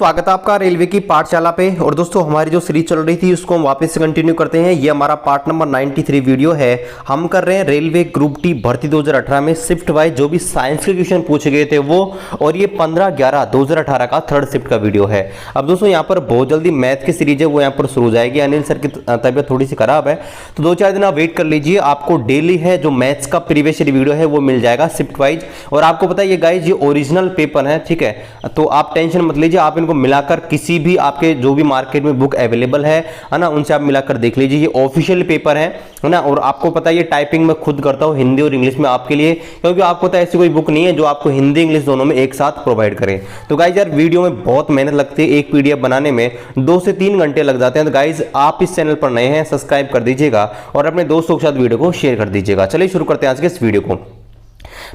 स्वागत है आपका रेलवे की पाठशाला पे। और दोस्तों हमारी जो सीरीज चल रही थी उसको हम वापस से कंटिन्यू करते हैं। ये हमारा पार्ट नंबर 93 वीडियो है। हम कर रहे हैं रेलवे ग्रुप डी भर्ती 2018 में शिफ्ट वाइज जो भी साइंस के क्वेश्चन पूछे गए थे वो, और ये 15/11/2018 का थर्ड शिफ्ट का वीडियो है। अब दोस्तों यहाँ पर बहुत जल्दी मैथ की सीरीज है वो यहाँ पर शुरू हो जाएगी। अनिल सर की तबीयत थोड़ी सी खराब है तो 2-4 दिन आप वेट कर लीजिए। आपको डेली है जो मैथ्स का प्रीवियस वीडियो है वो मिल जाएगा शिफ्ट वाइज। और आपको पता है ये गाइज ये ओरिजिनल पेपर है, ठीक है, तो आप टेंशन मत लीजिए। आप इनको मिलाकर किसी भी आपके जो भी मार्केट में बुक अवेलेबल है ना, उनसे आप मिलाकर देख लीजिए। ये ऑफिशियल पेपर है ना। और आपको पता है ये टाइपिंग मैं खुद करता हूं हिंदी और इंग्लिश में आपके लिए, क्योंकि आपको पता है ऐसी कोई बुक नहीं है जो आपको हिंदी इंग्लिश दोनों में एक साथ प्रोवाइड करे। तो गाइज यार वीडियो में बहुत मेहनत लगती है, एक पीडीएफ बनाने में 2 से 3 घंटे लग जाते हैं। तो गाइज आप इस चैनल पर नए हैं सब्सक्राइब कर दीजिएगा और अपने दोस्तों के साथ वीडियो को शेयर कर दीजिएगा। चलिए शुरू करते हैं आज के इस वीडियो को।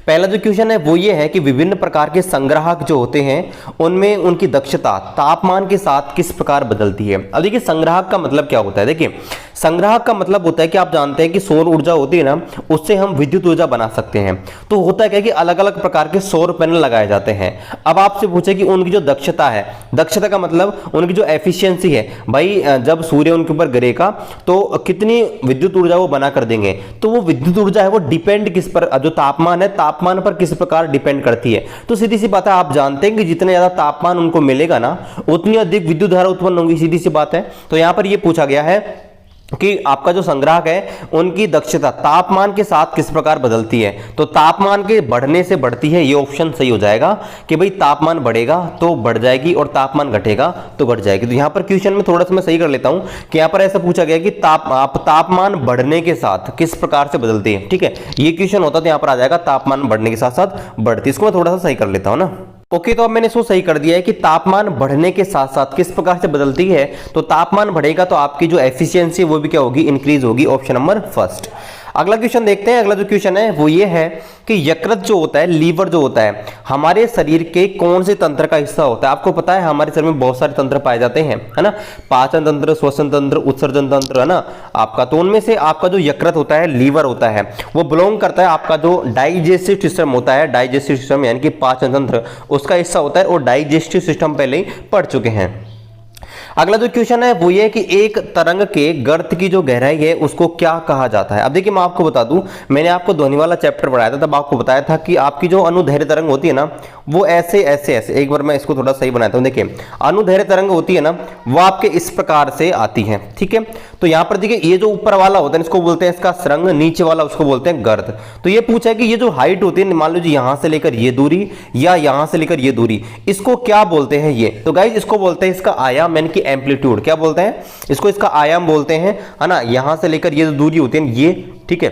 पहला जो क्वेश्चन है वो ये है कि विभिन्न प्रकार के संग्राहक जो होते हैं उनमें उनकी दक्षता तापमान के साथ किस प्रकार बदलती है। अब देखिए संग्राहक का मतलब क्या होता है। देखिए संग्राहक का मतलब होता है कि आप जानते हैं कि सौर ऊर्जा होती है ना, उससे हम विद्युत ऊर्जा बना सकते हैं। तो होता है क्या कि अलग अलग प्रकार के सौर पैनल लगाए जाते हैं। अब आपसे पूछे कि उनकी जो दक्षता है, दक्षता का मतलब उनकी जो एफिशिएंसी है, भाई जब सूर्य उनके ऊपर गिरेगा तो कितनी विद्युत ऊर्जा वो बना कर देंगे। तो वो विद्युत ऊर्जा है वो डिपेंड किस पर, जो तापमान है तापमान पर किस प्रकार डिपेंड करती है। तो सीधी सी बात है, आप जानते हैं कि जितना ज्यादा तापमान उनको मिलेगा ना उतनी अधिक विद्युत धारा उत्पन्न होगी, सीधी सी बात है। तो यहां पर यह पूछा गया है कि आपका जो संग्राहक है उनकी दक्षता तापमान के साथ किस प्रकार बदलती है। तो तापमान के बढ़ने से बढ़ती है, ये ऑप्शन सही हो जाएगा कि भाई तापमान बढ़ेगा तो बढ़ जाएगी और तापमान घटेगा तो घट जाएगी। तो यहां पर क्वेश्चन में थोड़ा सा मैं सही कर लेता हूं कि यहां पर ऐसा पूछा गया कि तापमान बढ़ने के साथ किस प्रकार से बदलती है, ठीक है, ये क्वेश्चन होता तो यहां पर आ जाएगा तापमान बढ़ने के साथ साथ बढ़ती। इसको मैं थोड़ा सा सही कर लेता हूं ना। ओके तो अब मैंने इसको सही कर दिया है कि तापमान बढ़ने के साथ साथ किस प्रकार से बदलती है। तो तापमान बढ़ेगा तो आपकी जो एफिशिएंसी वो भी क्या होगी, इंक्रीज होगी। Option number first. अगला क्वेश्चन देखते हैं। अगला जो क्वेश्चन है वो ये है कि यकृत जो होता है, लीवर जो होता है, हमारे शरीर के कौन से तंत्र का हिस्सा होता है। आपको पता है हमारे शरीर में बहुत सारे तंत्र पाए जाते हैं, है ना, पाचन तंत्र, श्वसन तंत्र, उत्सर्जन तंत्र, है ना आपका। तो उनमें से आपका जो यकृत होता है, लीवर होता है, वो बिलोंग करता है आपका जो डाइजेस्टिव सिस्टम होता है, डाइजेस्टिव सिस्टम यानी कि पाचन तंत्र, उसका हिस्सा होता है। और डाइजेस्टिव सिस्टम पहले ही पढ़ चुके हैं। अगला जो क्वेश्चन है वो ये कि एक तरंग के गर्त की जो गहराई है उसको क्या कहा जाता है। अब देखिए मैं आपको बता दूं, मैंने आपको ध्वनि वाला चैप्टर पढ़ाया था, तब आपको बताया था कि आपकी जो अनुदैर्घ्य तरंग होती है ना वो ऐसे ऐसे ऐसे, एक बार मैं इसको थोड़ा सही बनाता हूं। देखिए अनुदैर्घ्य तरंग होती है ना वो आपके इस प्रकार से आती है, ठीक है। तो यहां पर देखिए ये जो ऊपर वाला होता है इसको बोलते हैं इसका सरंग, नीचे वाला उसको बोलते हैं गर्त। तो ये पूछा है कि ये जो हाइट होती है, मान लीजिए यहां से लेकर ये दूरी या यहां से लेकर ये दूरी, इसको क्या बोलते हैं ये। तो गाइज इसको बोलते हैं इसका आयाम यानी कि एम्पलीट्यूड। क्या बोलते हैं इसको, इसका आयाम बोलते हैं, है ना। यहां से लेकर ये जो दूरी होती है ये, ठीक है,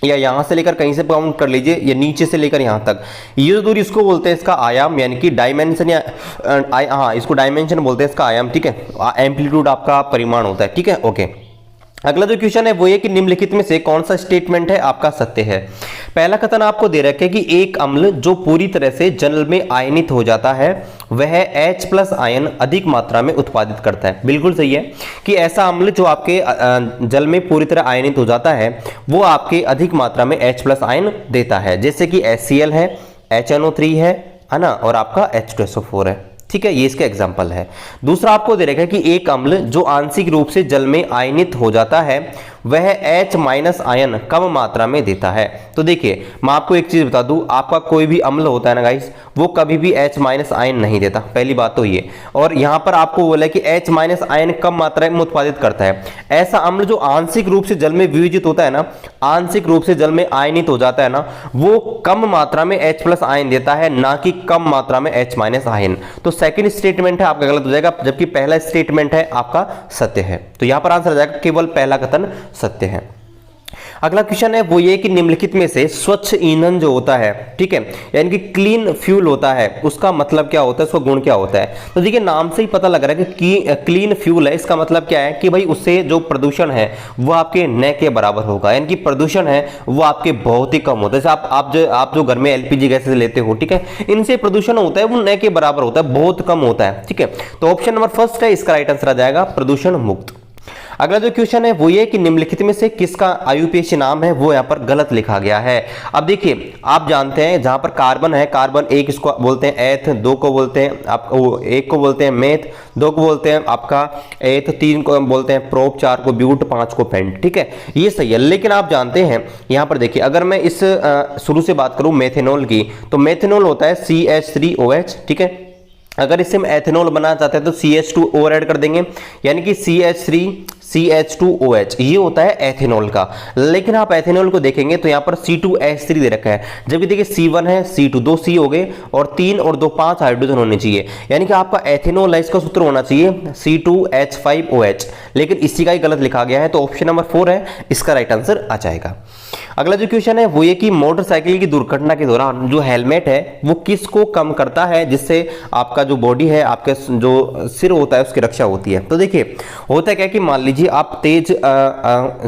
या यहां से लेकर कहीं से काउंट कर लीजिए, ये नीचे से लेकर यहां तक ये जो दूरी, इसको बोलते हैं इसका आयाम यानी कि डायमेंशन, या हाँ इसको डायमेंशन बोलते हैं, इसका आयाम, ठीक है। एम्पलीट्यूड आपका परिमाण होता है, ठीक है। ओके अगला जो क्वेश्चन है वो ये कि निम्नलिखित में से कौन सा स्टेटमेंट है आपका सत्य है। पहला कथन आपको दे रखा है कि एक अम्ल जो पूरी तरह से जल में आयनित हो जाता है वह H+ आयन अधिक मात्रा में उत्पादित करता है। बिल्कुल सही है कि ऐसा अम्ल जो आपके जल में पूरी तरह आयनित हो जाता है वो आपके अधिक मात्रा में H+ आयन देता है, जैसे कि HCl है, HNO3 है ना, और आपका H2SO4 है, ठीक है। ये इसका एग्जाम्पल है। दूसरा आपको दे रखा है कि एक अम्ल जो आंशिक रूप से जल में आयनित हो जाता है वह H- आयन कम मात्रा में देता है। तो देखिए मैं आपको एक चीज बता दूं, आपका कोई भी अम्ल होता है ना गाइस वो कभी भी H- आयन नहीं देता, पहली बात तो ये। और यहां पर आपको बोला है कि H- आयन कम मात्रा में उत्पादित करता है। ऐसा अम्ल जो आंशिक रूप से जल में वियोजित होता है ना, आंशिक रूप से जल में आयनित हो जाता है ना, वो कम मात्रा में H+ आयन देता है, ना कि कम मात्रा में H- आयन। तो सेकंड स्टेटमेंट है आपका गलत हो जाएगा, जबकि पहला स्टेटमेंट है आपका सत्य है। तो यहां पर आंसर आ जाएगा केवल पहला कथन सत्य है। अगला क्वेश्चन है वो ये कि निम्नलिखित में से स्वच्छ ईंधन जो होता है, ठीक है, यानी कि क्लीन फ्यूल होता है, उसका मतलब क्या होता है, उसका गुण क्या होता है। तो देखिए नाम से ही पता लग रहा है कि क्लीन फ्यूल है, इसका मतलब क्या है कि भाई उससे जो प्रदूषण है वो आपके न के बराबर होगा, यानी कि प्रदूषण है वो आपके बहुत ही कम होता है। जैसे आप जो घर में LPG गैसेस लेते हो, ठीक है, इनसे प्रदूषण होता है वो न के बराबर होता है, बहुत कम होता है, ठीक है। तो ऑप्शन नंबर फर्स्ट है इसका राइट आंसर आ जाएगा प्रदूषण मुक्त। अगला जो क्वेश्चन है वो ये कि निम्नलिखित में से किसका आईयूपीएसी नाम है वो यहाँ पर गलत लिखा गया है। अब देखिए आप जानते हैं जहां पर कार्बन है, कार्बन एक इसको बोलते हैं एथ, दो को बोलते हैं आप एक को बोलते हैं मेथ, दो को बोलते हैं आपका एथ, तीन को बोलते हैं प्रोप, चार को ब्यूट, पांच को पेंट। ठीक है, ये सही है। लेकिन आप जानते हैं यहां पर देखिए अगर मैं इस शुरू से बात करूं मेथेनॉल की, तो मेथेनॉल होता है CH3OH। ठीक है, अगर इससे हम एथेनॉल बनाना चाहते हैं तो CH2O ऐड कर देंगे, यानी कि CH2OH ये होता है एथेनॉल का। लेकिन आप एथेनॉल को देखेंगे तो यहाँ पर C2H3 दे रखा है, जबकि देखिए C1 है, C2 दो C हो गए और 3 और 2 5 हाइड्रोजन होने चाहिए, यानी कि आपका एथेनॉल है इसका सूत्र होना चाहिए C2H5OH, लेकिन इसी का ही गलत लिखा गया है। तो ऑप्शन नंबर 4 है इसका राइट आंसर आ जाएगा। अगला जो क्वेश्चन है वो ये कि मोटरसाइकिल की दुर्घटना के दौरान जो हेलमेट है वो किसको कम करता है, जिससे आपका जो बॉडी है, आपके जो सिर होता है उसकी रक्षा होती है। तो देखिए होता है क्या कि मान लीजिए आप तेज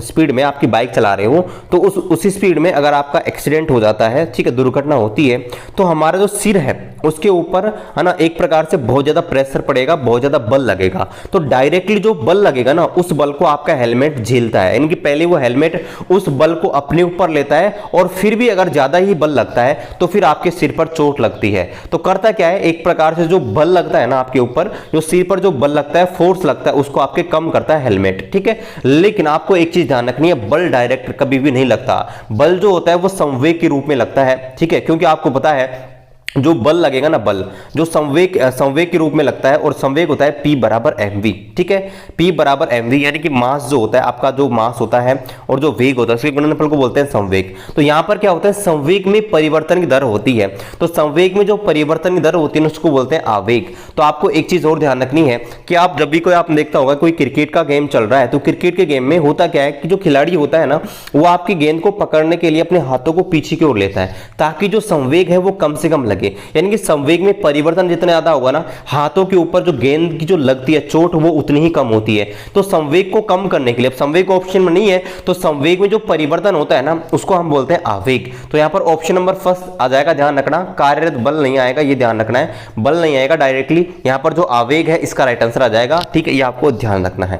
स्पीड में आपकी बाइक चला रहे हो, तो उसी स्पीड में अगर आपका एक्सीडेंट हो जाता है, ठीक है, दुर्घटना होती है, तो हमारा जो सिर है उसके ऊपर है ना एक प्रकार से बहुत ज्यादा प्रेशर पड़ेगा, बहुत ज्यादा बल लगेगा। तो डायरेक्टली जो बल लगेगा ना उस बल को आपका हेलमेट झेलता है, यानी कि पहले वो हेलमेट उस बल को अपने ऊपर लेता है और फिर भी अगर ज्यादा ही बल लगता है तो फिर आपके सिर पर चोट लगती है। तो करता क्या है, एक प्रकार से जो बल लगता है ना आपके ऊपर, जो सिर पर जो बल लगता है, फोर्स लगता है, उसको आपके कम करता है हेलमेट। ठीक है, लेकिन आपको एक चीज ध्यान रखनी है, बल डायरेक्ट कभी भी नहीं लगता, बल जो होता है वो संवेग के रूप में लगता है। ठीक है, क्योंकि आपको पता है जो बल लगेगा ना, बल जो संवेग के रूप में लगता है, और संवेग होता है P बराबर mv। ठीक है, P बराबर mv, यानी कि मास जो होता है आपका, जो मास होता है और जो वेग होता है उसके गुणनफल को बोलते हैं संवेग। तो यहां पर क्या होता है, संवेग में परिवर्तन की दर होती है, तो संवेग में जो परिवर्तन की दर होती है उसको बोलते हैं आवेग। तो आपको एक चीज और ध्यान रखनी है कि आप जब भी कोई आप देखता होगा कोई क्रिकेट का गेम चल रहा है, तो क्रिकेट के गेम में होता क्या है कि जो खिलाड़ी होता है ना वो आपकी गेंद को पकड़ने के लिए अपने हाथों को पीछे की ओर लेता है, ताकि जो संवेग है वो कम से कम लगे, यानी कि संवेग में परिवर्तन जितना ज्यादा होगा ना, हाथों के ऊपर जो गेंद की जो लगती है चोट वो उतनी ही कम होती है। तो संवेग को कम करने के लिए, अब संवेग ऑप्शन में नहीं है, तो संवेग में जो परिवर्तन होता है ना उसको हम बोलते हैं आवेग। तो यहां पर ऑप्शन नंबर फर्स्ट आ जाएगा, ध्यान रखना, कार्यरत बल नहीं आएगा, ये ध्यान रखना है, बल नहीं आएगा डायरेक्टली, यहां पर जो आवेग है इसका राइट आंसर आ जाएगा। ठीक है, ये आपको ध्यान रखना है।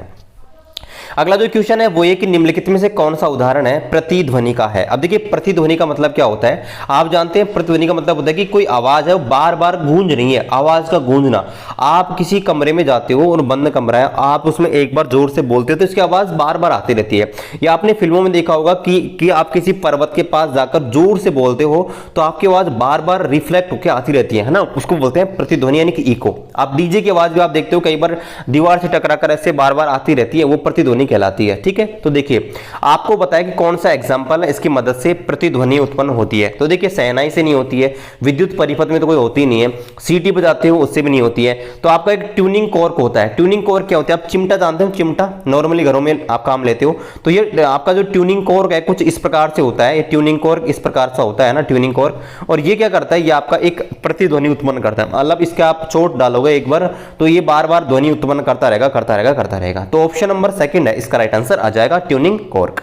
अगला जो क्वेश्चन है वो ये कि निम्नलिखित में से कौन सा उदाहरण है प्रतिध्वनि का है। अब देखिए प्रतिध्वनि का मतलब क्या होता है, आप जानते हैं प्रतिध्वनि का मतलब होता है कि कोई आवाज है वो बार बार गूंज रही है, आवाज का गूंजना। आप किसी कमरे में जाते हो और बंद कमरा है, आप उसमें एक बार जोर से बोलते हो तो इसकी आवाज बार बार आती रहती है। या आपने फिल्मों में देखा होगा कि आप किसी पर्वत के पास जाकर जोर से बोलते हो तो आपकी आवाज बार बार रिफ्लेक्ट होकर आती रहती है ना, उसको बोलते हैं प्रतिध्वनि, यानी कि इको। आप डीजे की आवाज भी आप देखते हो कई बार दीवार से टकरा कर ऐसे बार बार आती रहती है, वो प्रतिध्वनि कहलाती है। ठीक है, तो देखिए आपको बताया कि कौन सा एग्जांपल है इसकी मदद से प्रतिध्वनि उत्पन्न होती है। तो देखिए शहनाई से नहीं होती है, विद्युत परिपथ में तो कोई होती नहीं है, सीटी बजाते हो उससे भी नहीं होती है। तो आपका एक ट्यूनिंग कॉर्क होता है। ट्यूनिंग कॉर्क क्या होता है, आप चिमटा जानते हो, चिमटा नॉर्मली घरों में आप काम लेते हो, तो ये आपका जो ट्यूनिंग कॉर्क है कुछ इस प्रकार से होता है, ये ट्यूनिंग कॉर्क इस प्रकार से होता है ना, ट्यूनिंग कॉर्क। और ये क्या करता है, ये आपका एक प्रतिध्वनि उत्पन्न करता है, मतलब इसके आप चोट डालोगे एक बार तो ये बार बार ध्वनि उत्पन्न करता रहेगा, करता रहेगा, करता रहेगा। तो ऑप्शन नंबर सेकंड है इसका राइट आंसर आ जाएगा, ट्यूनिंग कॉर्क,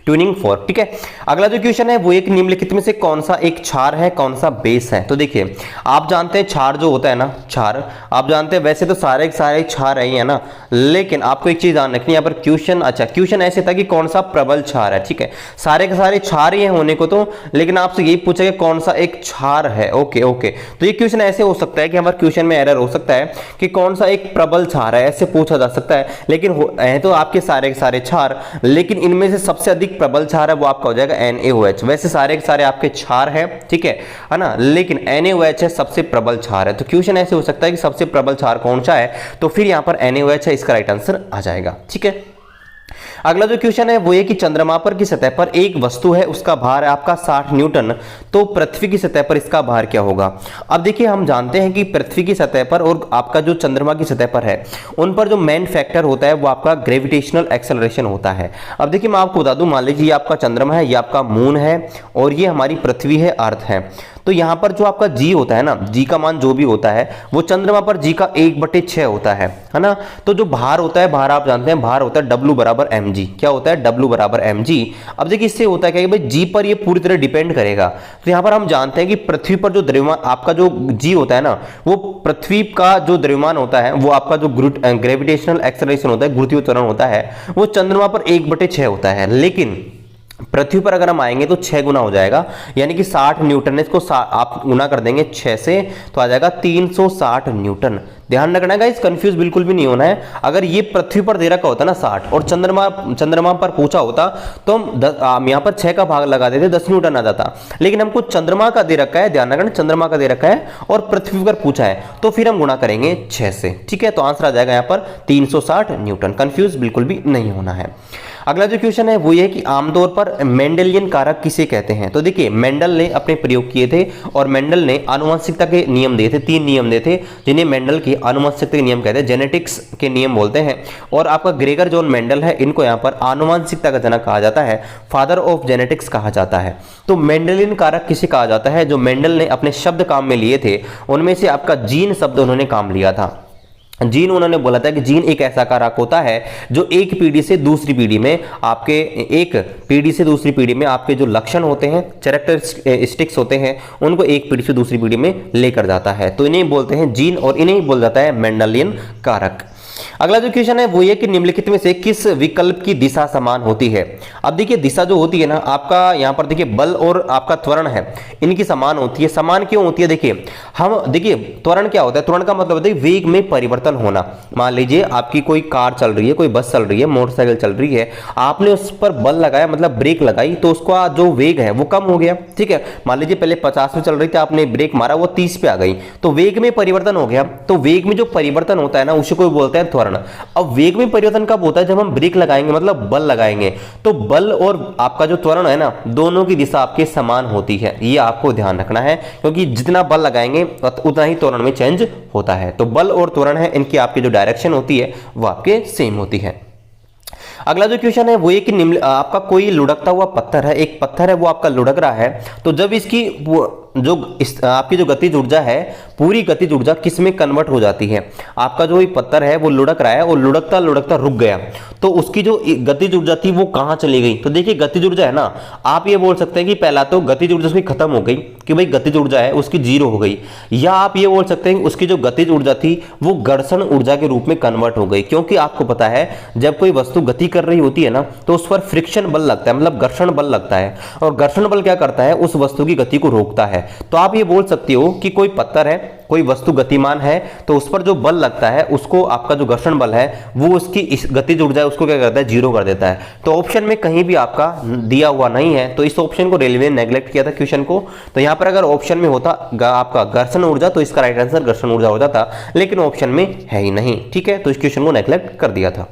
ट्यूनिंग फॉर्क। ठीक है, अगला जो क्वेश्चन है वो एक निम्नलिखित में से कौन सा एक क्षार है, कौन सा बेस है। तो देखिए आप जानते हैं क्षार जो होता है ना, क्षार आप जानते हैं, वैसे तो सारे क्षार है ना, लेकिन आपको एक चीज ध्यान रखनी है, यहाँ पर क्वेश्चन, अच्छा क्वेश्चन ऐसे था कि कौन सा प्रबल क्षार है। ठीक है, सारे के सारे क्षार ही होने को तो, लेकिन आपसे यही पूछा कि कौन सा एक क्षार है। ओके ओके, तो ये क्वेश्चन ऐसे हो सकता है कि हमारे क्वेश्चन में एरर हो सकता है कि कौन सा एक प्रबल क्षार है, ऐसे पूछा जा सकता है, लेकिन है तो आपके सारे के सारे क्षार, लेकिन इनमें से सबसे अधिक प्रबल क्षार है वो आपका हो जाएगा NaOH। वैसे सारे के सारे आपके क्षार है, ठीक है ना, लेकिन NaOH है सबसे प्रबल क्षार है। तो क्वेश्चन ऐसे हो सकता है कि सबसे प्रबल क्षार कौन सा है, तो फिर यहां पर NaOH है, इसका राइट आंसर आ जाएगा। ठीक है, अगला जो क्वेश्चन है वो ये कि चंद्रमा पर की सतह पर एक वस्तु है, उसका भार है आपका 60 न्यूटन, तो पृथ्वी की सतह पर इसका भार क्या होगा। अब देखिए हम जानते हैं कि पृथ्वी की सतह पर और आपका जो चंद्रमा की सतह पर है उन पर जो मेन फैक्टर होता है वो आपका ग्रेविटेशनल एक्सेलरेशन होता है। अब देखिए मैं आपको बता दूं, मान लीजिए ये आपका चंद्रमा है, ये आपका मून है और ये हमारी पृथ्वी है, अर्थ है। तो यहाँ पर जो आपका जी होता है ना, जी का मान जो भी होता है वो चंद्रमा पर जी का 1/6 होता है ना। तो जो भार होता है, भार आप जानते हैं भार होता है W बराबर mg। क्या होता है? W बराबर mg। अब देखिए इससे होता है क्या कि भाई जी पर ये पूरी तरह डिपेंड करेगा। तो यहाँ पर हम जानते हैं कि पृथ्वी पर जो द्रव्यमान आपका जो जी होता है ना, वो पृथ्वी का जो द्रव्यमान होता है वो आपका जो ग्रेविटेशनल एक्सेलरेशन होता है, गुरुत्वीय त्वरण होता है, वो चंद्रमा पर 1/6 होता है। लेकिन पृथ्वी पर अगर हम आएंगे तो 6 गुना हो जाएगा, यानी कि 60 न्यूटन है। इसको आप गुना कर देंगे 6 से तो आ जाएगा 360 न्यूटन। ध्यान रखना है गाइस, कंफ्यूज बिल्कुल भी नहीं होना है। अगर ये पृथ्वी पर दे रखा होता ना 60 और चंद्रमा पर पूछा होता तो हम यहाँ पर 6 का भाग लगा देते, 10 न्यूटन आ जाता। लेकिन हमको चंद्रमा का दे रखा है, ध्यान रखना चंद्रमा का दे रखा है और पृथ्वी पर पूछा है, तो फिर हम गुणा करेंगे 6 से। ठीक है, तो आंसर आ जाएगा यहाँ पर 360 न्यूटन। कंफ्यूज बिल्कुल भी नहीं होना है। अगला जो क्वेश्चन है वो ये है कि आमतौर पर मेंडेलियन कारक किसे कहते हैं। तो देखिए मेंडल ने अपने प्रयोग किए थे और मेंडल ने आनुवंशिकता के नियम दिए थे, 3 नियम दिए थे जिन्हें मेंडल के आनुवंशिकता के नियम कहते हैं, जेनेटिक्स के नियम बोलते हैं। और आपका ग्रेगर जॉन मेंडल है, इनको यहाँ पर आनुवंशिकता का जनक कहा जाता है, फादर ऑफ जेनेटिक्स कहा जाता है। तो मेंडेलियन कारक किसे कहा जाता है? जो मेंडल ने अपने शब्द काम में लिए थे उनमें से आपका जीन शब्द उन्होंने काम लिया था। जीन उन्होंने बोला था कि जीन एक ऐसा कारक होता है जो एक पीढ़ी से दूसरी पीढ़ी में आपके जो लक्षण होते हैं, कैरेक्टरिस्टिक्स होते हैं, उनको एक पीढ़ी से दूसरी पीढ़ी में लेकर जाता है। तो इन्हें बोलते हैं जीन और इन्हें बोला जाता है मेंडेलियन कारक। अगला जो क्वेश्चन है वो ये कि निम्नलिखित में से किस विकल्प की दिशा समान होती है। अब देखिए दिशा जो होती है ना आपका यहाँ पर देखिए बल और आपका त्वरण है, इनकी समान होती है। समान क्यों होती है? देखिए त्वरण क्या होता है? त्वरण का मतलब होता है वेग में परिवर्तन होना। मान लीजिए आपकी कोई कार चल रही है, कोई बस चल रही है, मोटरसाइकिल चल रही है, आपने उस पर बल लगाया मतलब ब्रेक लगाई, तो उसका जो वेग है वो कम हो गया। ठीक है, मान लीजिए पहले 50 में चल रही थी, आपने ब्रेक मारा वो 30 पे आ गई, तो वेग में परिवर्तन हो गया। तो वेग में जो परिवर्तन होता है ना उसे कोई बोलते हैं त्वरण। अब वेग में परिवर्तन कब होता है? जब हम ब्रेक लगाएंगे मतलब बल लगाएंगे। तो बल और आपका जो त्वरण है ना, दोनों की दिशा आपके समान होती है, ये आपको ध्यान रखना है, क्योंकि जितना बल लगाएंगे उतना ही त्वरण में चेंज होता है। तो बल और त्वरण है, इनकी आपकी जो डायरेक्शन होती है वो आपके सेम होती है। अगला जो क्वेश्चन है वो ये कि आपका कोई लुढ़कता हुआ पत्थर है, एक पत्थर है वो आपका लुढ़क रहा है, तो जब इसकी आपकी जो गतिज ऊर्जा है, पूरी गतिज ऊर्जा किस में कन्वर्ट हो जाती है? आपका जो ये पत्थर है वो लुढ़क रहा है और लुढ़कता लुढ़कता रुक गया, तो उसकी जो गतिज ऊर्जा थी वो कहाँ चली गई? तो देखिए गतिज ऊर्जा है ना, आप ये बोल सकते हैं कि पहला तो गतिज ऊर्जा उसकी खत्म हो गई कि भाई गतिज ऊर्जा है उसकी 0 हो गई, या आप ये बोल सकते हैं कि उसकी जो गतिज ऊर्जा थी वो घर्षण ऊर्जा के रूप में कन्वर्ट हो गई। क्योंकि आपको पता है जब कोई वस्तु गति कर रही होती है ना तो उस पर फ्रिक्शन बल लगता है, मतलब घर्षण बल लगता है, और घर्षण बल क्या करता है? उस वस्तु की गति को रोकता है। तो आप ये बोल सकते हो कि कोई पत्थर है, कोई वस्तु गतिमान है, तो उस पर जो बल लगता है उसको आपका जो घर्षण बल है वो उसकी इस गतिज ऊर्जा है उसको क्या करता है? 0 कर देता है। तो ऑप्शन में कहीं भी आपका दिया हुआ नहीं है, तो इस ऑप्शन को रेलवे ने नेग्लेक्ट किया था क्वेश्चन को। तो यहाँ पर अगर ऑप्शन में होता आपका घर्षण ऊर्जा तो इसका राइट आंसर घर्षण ऊर्जा हो जाता, लेकिन ऑप्शन में है ही नहीं। ठीक है, तो इस क्वेश्चन को नेग्लेक्ट कर दिया था।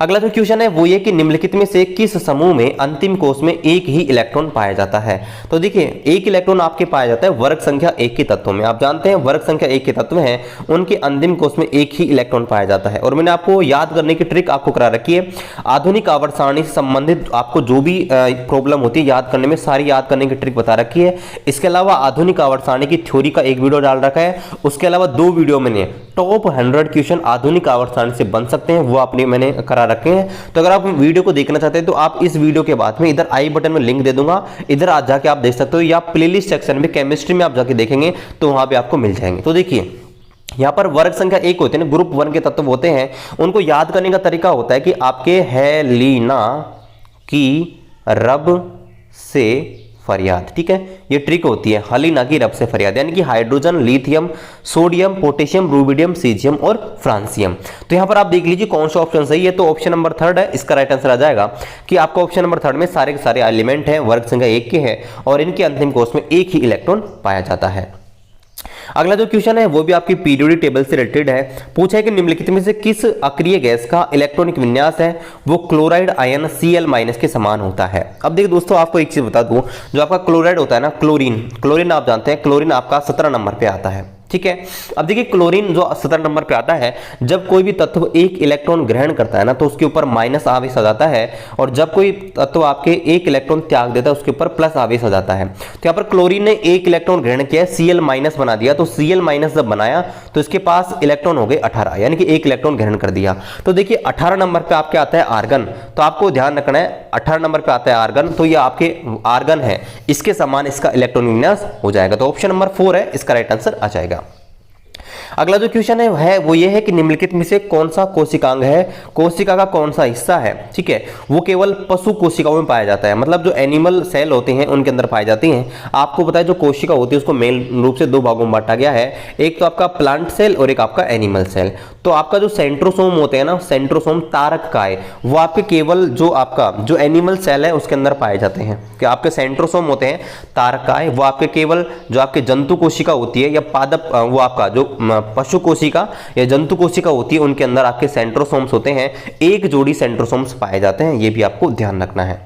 अगला जो क्वेश्चन है वो ये कि निम्नलिखित में से किस समूह में अंतिम कोष में एक ही इलेक्ट्रॉन पाया जाता है। तो देखिए एक इलेक्ट्रॉन आपके पाया जाता है वर्ग संख्या 1 के तत्वों में। आप जानते हैं वर्ग संख्या 1 के तत्व हैं उनके अंतिम कोष में एक ही इलेक्ट्रॉन पाया जाता है। और मैंने आपको याद करने की ट्रिक आपको करा रखी है, आधुनिक आवर्त सारणी से संबंधित आपको जो भी प्रॉब्लम होती है याद करने में, सारी याद करने की ट्रिक बता रखी है। इसके अलावा आधुनिक आवर्त सारणी की थ्योरी का एक वीडियो डाल रखा है, उसके अलावा 2 वीडियो मैंने टॉप 100 क्वेश्चन आधुनिक आवर्त सारणी से बन सकते हैं वो आपने मैंने करा रखे हैं। तो अगर आप वीडियो को देखना चाहते हैं तो आप इस वीडियो के बाद में इधर आई बटन में लिंक दे दूंगा, इधर आज जाके आप देख सकते हो, या प्लेलिस्ट सेक्शन में केमिस्ट्री में आप जाके देखेंगे तो वहां पे आपको मिल जाएंगे। तो देखिए यहाँ पर वर्ग संख्या 1 होते हैं, ग्रुप 1 के तत्व होते हैं, उनको याद करने का तरीका होता है कि आपके हेलिना की रब से फरियाद। ठीक है, ये ट्रिक होती है हेलिना की रब से फरियाद, यानी कि hydrogen, lithium, sodium, potassium, rubidium, caesium और फ्रांसियम। तो यहाँ पर आप देख लीजिए कौन सा ऑप्शन सही है। तो ऑप्शन नंबर 3 है, इसका राइट आंसर आ जाएगा कि आपका ऑप्शन नंबर 3 में सारे के सारे एलिमेंट हैं, वर्ग संख्या 1 के हैं और इनके अंतिम कोष में एक ही इलेक्ट्रॉन पाया जाता है। अगला जो क्वेश्चन है वो भी आपकी पीरियोडिक टेबल से रिलेटेड है। पूछा है कि निम्नलिखित में से किस अक्रिय गैस का इलेक्ट्रॉनिक विन्यास है वो क्लोराइड आयन Cl- के समान होता है। अब देखिए दोस्तों आपको एक चीज बता दूं, जो आपका क्लोराइड होता है ना, क्लोरीन आप जानते हैं, क्लोरीन आपका 17 नंबर पे आता है। ठीक है। अब देखिए क्लोरीन जो 17 नंबर पे आता है, जब कोई भी तत्व एक इलेक्ट्रॉन ग्रहण करता है ना तो उसके ऊपर माइनस आवेश आ जाता है, और जब कोई तत्व आपके एक इलेक्ट्रॉन त्याग देता है उसके ऊपर प्लस आवेश आ जाता है। तो यहाँ पर क्लोरीन ने एक इलेक्ट्रॉन ग्रहण किया, Cl माइनस बना दिया, तो Cl माइनस जब बनाया तो इसके पास इलेक्ट्रॉन हो गए 18, यानी कि एक इलेक्ट्रॉन ग्रहण कर दिया। तो देखिए 18 नंबर पे आपके आता है आर्गन, तो आपको ध्यान रखना है 18 नंबर पे आता है आर्गन, तो ये आपके आर्गन है, इसके समान इसका इलेक्ट्रॉन विन्यास हो जाएगा। तो ऑप्शन नंबर 4 है इसका राइट आंसर आ जाएगा। अगला जो क्वेश्चन है वो ये है कि निम्नलिखित में से कौन सा कोशिकांग है, कोशिका का कौन सा हिस्सा है, ठीक है, वो केवल पशु कोशिकाओं में पाया जाता है, मतलब जो एनिमल सेल होते हैं उनके अंदर पाई जाती हैं। आपको पता है जो कोशिका होती है उसको मेन रूप से दो भागों में बांटा गया है, एक तो आपका प्लांट सेल और एक आपका एनिमल सेल। तो आपका जो सेंट्रोसोम होते हैं ना, सेंट्रोसोम तारक काय, वो आपके केवल जो आपका जो एनिमल सेल है उसके अंदर पाए जाते हैं। कि आपके सेंट्रोसोम होते हैं तारक काय, वो आपके केवल जो आपके जंतु कोशिका होती है या पादप, वो आपका जो पशु कोशिका या जंतु कोशिका होती है उनके अंदर आपके सेंट्रोसोम्स होते हैं, एक जोड़ी सेंट्रोसोम्स पाए जाते हैं, ये भी आपको ध्यान रखना है।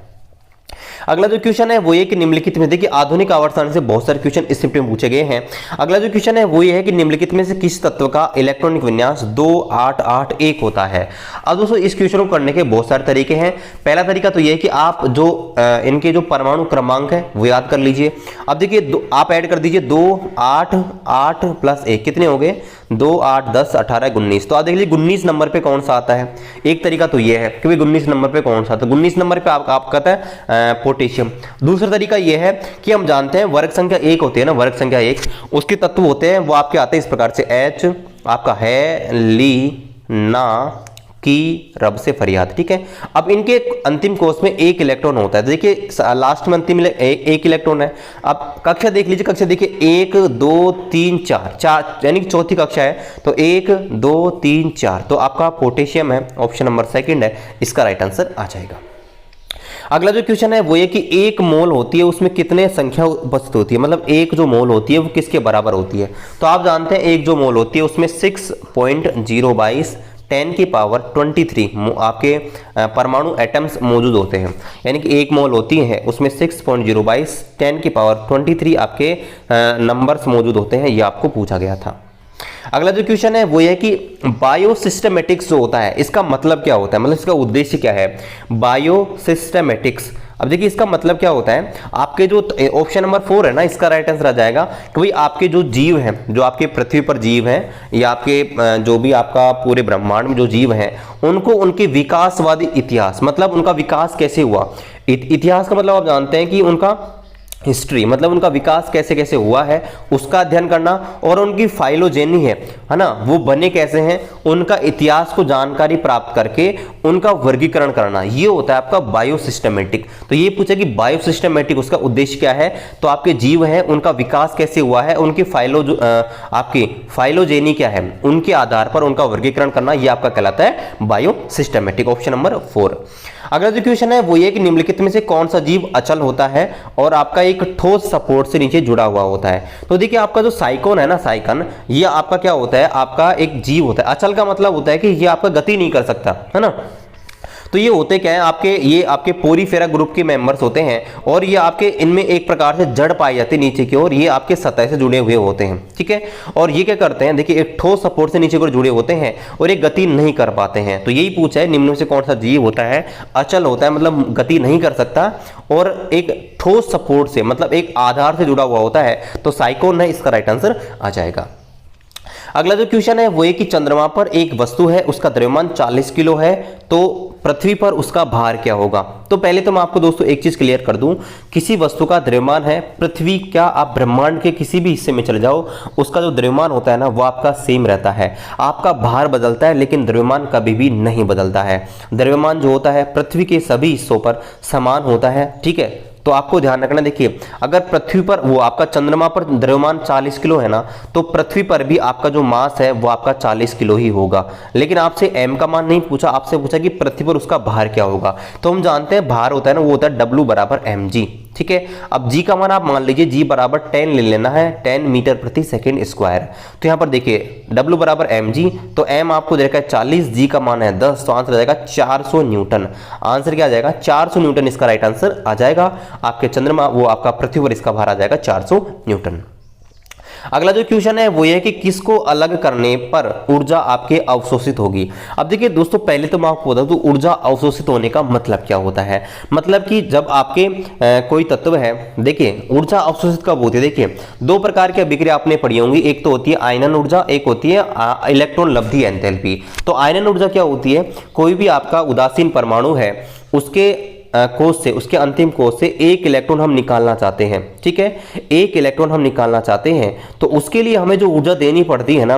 अगला जो क्वेश्चन है वो ये कि निम्नलिखित में देखिए आधुनिक आवर्त सारणी से बहुत सारे क्वेश्चन इस शिफ्ट में पूछे गए हैं। अगला जो क्वेश्चन है वो ये है कि निम्नलिखित में से किस तत्व का इलेक्ट्रॉनिक विन्यास 2 8 8 1 होता है। अब दोस्तों इस क्वेश्चन को करने के बहुत सारे तरीके हैं। पहला तरीका तो ये है कि आप जो इनके जो परमाणु क्रमांक है वो याद कर लीजिए। अब देखिए आप ऐड कर दीजिए 2 8 8 प्लस 1 कितने हो गए, 2 8 10 18 19। तो आप देख लीजिए 19 नंबर पे कौन सा आता है। एक तरीका तो ये है कि भाई 19 नंबर पे कौन सा, तो 19 नंबर पे आप कहता है पोटेशियम। दूसरा तरीका ये है कि हम जानते हैं वर्ग संख्या 1 होती है ना, वर्ग संख्या 1 उसके तत्व होते हैं वो आपके आते हैं इस प्रकार से, H आपका है, ली, ना, की, रब से फरियाद, ठीक है। अब इनके अंतिम कोष में एक इलेक्ट्रॉन होता है, देखिए लास्ट में अंतिम एक इलेक्ट्रॉन है। अब कक्षा देख लीजिए, कक्षा देखिए 1 2 3 4 यानी कि चौथी कक्षा है, तो 1 2 3 4 तो आपका पोटेशियम है, ऑप्शन नंबर 2 है इसका राइट आंसर आ जाएगा। अगला जो क्वेश्चन है वो ये कि एक मोल होती है उसमें कितने संख्या उपस्थित होती है, मतलब एक जो मोल होती है वो किसके बराबर होती है। तो आप जानते हैं एक जो मोल होती है उसमें 6.022 10 की पावर 23 आपके परमाणु एटम्स मौजूद होते हैं, यानी कि एक मोल होती है उसमें 6.022 10 की पावर 23 आपके नंबर्स मौजूद होते हैं, ये आपको पूछा गया था। अगला जो क्वेश्चन है वो ये कि बायोसिस्टेमेटिक्स जो होता है इसका मतलब क्या होता है, मतलब इसका उद्देश्य क्या है, बायोसिस्टेमेटिक्स। अब देखिए इसका मतलब क्या होता है, आपके जो ऑप्शन नंबर 4 है ना इसका राइट आंसर आ जाएगा कि भाई आपके जो जीव हैं, जो आपके पृथ्वी पर जीव हैं या आपके जो भी आपका पूरे ब्रह्मांड में जो जीव हैं उनको उनके विकासवादी इतिहास, मतलब उनका विकास कैसे हुआ, इतिहास का मतलब आप जानते हैं कि उनका हिस्ट्री, मतलब उनका विकास कैसे कैसे हुआ है उसका अध्ययन करना, और उनकी फाइलोजेनी है ना, वो बने कैसे हैं, उनका इतिहास को जानकारी प्राप्त करके उनका वर्गीकरण करना, ये होता है आपका बायोसिस्टमेटिक। तो ये पूछा कि बायोसिस्टमेटिक उसका उद्देश्य क्या है, तो आपके जीव हैं उनका विकास कैसे हुआ है, उनकी आपकी फाइलोजेनी क्या है, उनके आधार पर उनका वर्गीकरण करना, ये आपका कहलाता है बायोसिस्टमेटिक, ऑप्शन नंबर 4। अगला जो क्वेश्चन है वो ये कि निम्नलिखित में से कौन सा जीव अचल होता है और आपका एक ठोस सपोर्ट से नीचे जुड़ा हुआ होता है। तो देखिए आपका जो साइकोन है ना, साइकन, ये आपका क्या होता है, आपका एक जीव होता है। अचल का मतलब होता है कि ये आपका गति नहीं कर सकता, है ना। तो ये होते क्या है आपके, ये आपके पोरीफेरा ग्रुप के मेंबर्स होते हैं, और ये आपके इनमें एक प्रकार से जड़ पाई जाती है नीचे की ओर, ये आपके सतह से जुड़े हुए होते हैं, ठीक है। और ये क्या करते हैं, देखिए एक ठोस सपोर्ट से नीचे की ओर जुड़े होते हैं और ये गति नहीं कर पाते हैं। तो यही पूछा है निम्न में से कौन सा जीव होता है, अचल होता है मतलब गति नहीं कर सकता और एक ठोस सपोर्ट से मतलब एक आधार से जुड़ा हुआ होता है, तो साइकोन है इसका राइट आंसर आ जाएगा। अगला जो क्वेश्चन है वो है कि चंद्रमा पर एक वस्तु है उसका द्रव्यमान 40 किलो है, तो पृथ्वी पर उसका भार क्या होगा। तो पहले तो मैं आपको दोस्तों एक चीज क्लियर कर दूं, किसी वस्तु का द्रव्यमान है पृथ्वी, क्या आप ब्रह्मांड के किसी भी हिस्से में चले जाओ उसका जो द्रव्यमान होता है ना वो आपका सेम रहता है। आपका भार बदलता है लेकिन द्रव्यमान कभी भी नहीं बदलता है। द्रव्यमान जो होता है पृथ्वी के सभी हिस्सों पर समान होता है, ठीक है। तो आपको ध्यान रखना, देखिए अगर पृथ्वी पर वो आपका चंद्रमा पर द्रव्यमान 40 किलो है ना, तो पृथ्वी पर भी आपका जो मास है वो आपका 40 किलो ही होगा। लेकिन आपसे m का मान नहीं पूछा, आपसे पूछा कि पृथ्वी पर उसका भार क्या होगा। तो हम जानते हैं भार होता है ना वो होता है W बराबर mg, ठीक है। अब g का मान आप मान लीजिए g बराबर 10 ले लेना है, 10 मीटर प्रति सेकेंड स्क्वायर। तो यहाँ पर देखिए W बराबर mg, तो m आपको दे रखा है 40, g का मान है 10, तो आंसर आ जाएगा 400 न्यूटन। आंसर क्या आ जाएगा 400 न्यूटन इसका राइट आंसर आ जाएगा। आपके चंद्रमा वो आपका पृथ्वी पर इसका भार आ जाएगा 400 न्यूटन। अगला जो क्वेश्चन है वो ये है कि किसको अलग करने पर ऊर्जा आपके अवशोषित होगी। अब देखिए दोस्तों, पहले तो मैं आपको बता दूं ऊर्जा अवशोषित होने का मतलब क्या होता है। मतलब कि जब आपके कोई तत्व है, देखिए ऊर्जा अवशोषित कब होती है। देखिए दो प्रकार की अभिक्रिया आपने पढ़ी होंगी, एक तो होती है आयनन ऊर्जा, एक होती है इलेक्ट्रॉन लब्धि एंथैल्पी। तो आयनन ऊर्जा क्या होती है, कोई भी आपका उदासीन परमाणु है उसके कोष से, उसके अंतिम कोष से एक इलेक्ट्रॉन हम निकालना चाहते हैं, ठीक है, एक इलेक्ट्रॉन हम निकालना चाहते हैं, तो उसके लिए हमें जो ऊर्जा देनी पड़ती है ना,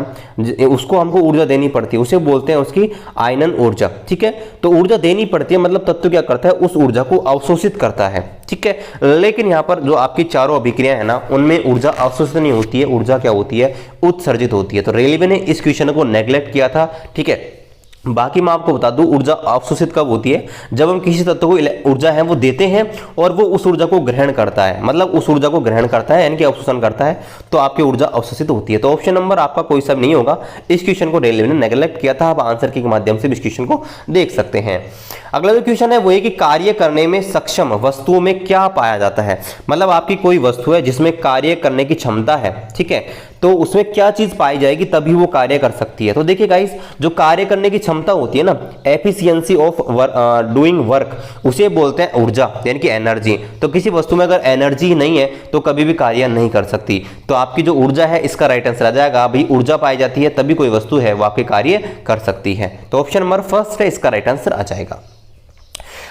उसको हमको ऊर्जा देनी पड़ती है, उसे बोलते हैं उसकी आयनन ऊर्जा, ठीक है। तो ऊर्जा देनी पड़ती है, मतलब तत्व क्या करता है, उस ऊर्जा को अवशोषित करता है, ठीक है। लेकिन यहाँ पर जो आपकी चारों अभिक्रिया है ना, उनमें ऊर्जा अवशोषित नहीं होती है, ऊर्जा क्या होती है, उत्सर्जित होती है। तो रेलवे ने इस क्वेश्चन को नेग्लेक्ट किया था, ठीक है। बाकी मैं आपको बता दूं ऊर्जा अवशोषित कब होती है, जब हम किसी तत्व को ऊर्जा है वो देते हैं और वो उस ऊर्जा को ग्रहण करता है, मतलब उस ऊर्जा को ग्रहण करता है यानी कि अवशोषण करता है, तो आपकी ऊर्जा अवशोषित होती है। तो ऑप्शन नंबर आपका कोई सब नहीं होगा, इस क्वेश्चन को रेलवे ने नेग्लेक्ट किया था। आप आंसर के माध्यम से इस क्वेश्चन को देख सकते हैं। अगला जो क्वेश्चन है वो है कि कार्य करने में सक्षम वस्तुओं में क्या पाया जाता है। मतलब आपकी कोई वस्तु है जिसमें कार्य करने की क्षमता है, ठीक है, तो उसमें क्या चीज पाई जाएगी तभी वो कार्य कर सकती है। तो देखिए गाइस, जो कार्य करने की क्षमता होती है ना, एफिशिएंसी ऑफ डूइंग वर्क, उसे बोलते हैं ऊर्जा यानी कि एनर्जी। तो किसी वस्तु में अगर एनर्जी नहीं है तो कभी भी कार्य नहीं कर सकती। तो आपकी जो ऊर्जा है इसका राइट आंसर आ जाएगा। भाई ऊर्जा पाई जाती है तभी कोई वस्तु है वो आपके कार्य कर सकती है। तो ऑप्शन नंबर फर्स्ट है, इसका राइट आंसर आ जाएगा।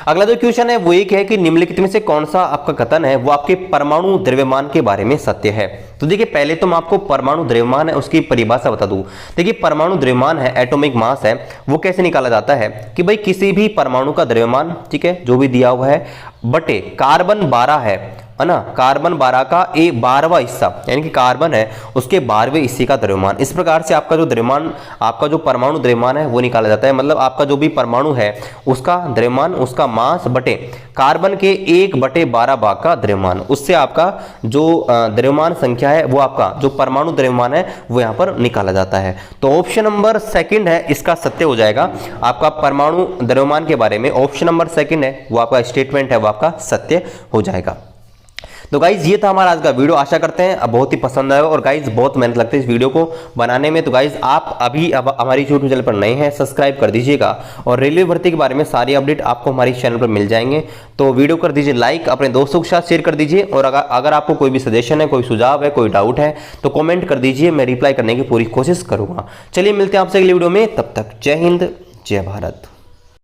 अगला जो क्वेश्चन है वो एक है कि निम्नलिखित में से कौन सा आपका कथन है वो आपके परमाणु द्रव्यमान के बारे में सत्य है। तो देखिए पहले तो मैं आपको परमाणु द्रव्यमान है उसकी परिभाषा बता दूं। देखिए परमाणु द्रव्यमान है, एटॉमिक मास है, वो कैसे निकाला जाता है कि भाई किसी भी परमाणु का द्रव्यमान, ठीक है, जो भी दिया हुआ है, बटे कार्बन 12 है ना, कार्बन 12 का 12वां हिस्सा यानी कि कार्बन है उसके 12वें हिस्से का द्रव्यमान। इस प्रकार से आपका जो द्रव्यमान, आपका जो परमाणु द्रव्यमान है वो निकाला जाता है। मतलब आपका जो भी परमाणु है उसका द्रव्यमान, उसका मास बटे कार्बन के 1/12 भाग का द्रव्यमान, उससे आपका जो द्रव्यमान संख्या है वो आपका जो परमाणु द्रव्यमान है वो यहाँ पर निकाला जाता है। तो ऑप्शन नंबर सेकंड है इसका सत्य हो जाएगा। आपका परमाणु द्रव्यमान के बारे में ऑप्शन नंबर सेकंड है वो आपका स्टेटमेंट है वो आपका सत्य हो जाएगा। तो गाइज ये था हमारा आज का वीडियो, आशा करते हैं अब बहुत ही पसंद आया। और गाइज बहुत मेहनत लगती है इस वीडियो को बनाने में। तो गाइज आप अभी अब हमारी यूट्यूब चैनल पर नए हैं, सब्सक्राइब कर दीजिएगा और रेलवे भर्ती के बारे में सारी अपडेट आपको हमारी चैनल पर मिल जाएंगे। तो वीडियो कर दीजिए लाइक, अपने दोस्तों के साथ शेयर कर दीजिए। और अगर आपको कोई भी सजेशन है, कोई सुझाव है, कोई डाउट है तो कॉमेंट कर दीजिए, मैं रिप्लाई करने की पूरी कोशिश करूंगा। चलिए मिलते हैं आपसे अगली वीडियो में, तब तक जय हिंद जय भारत।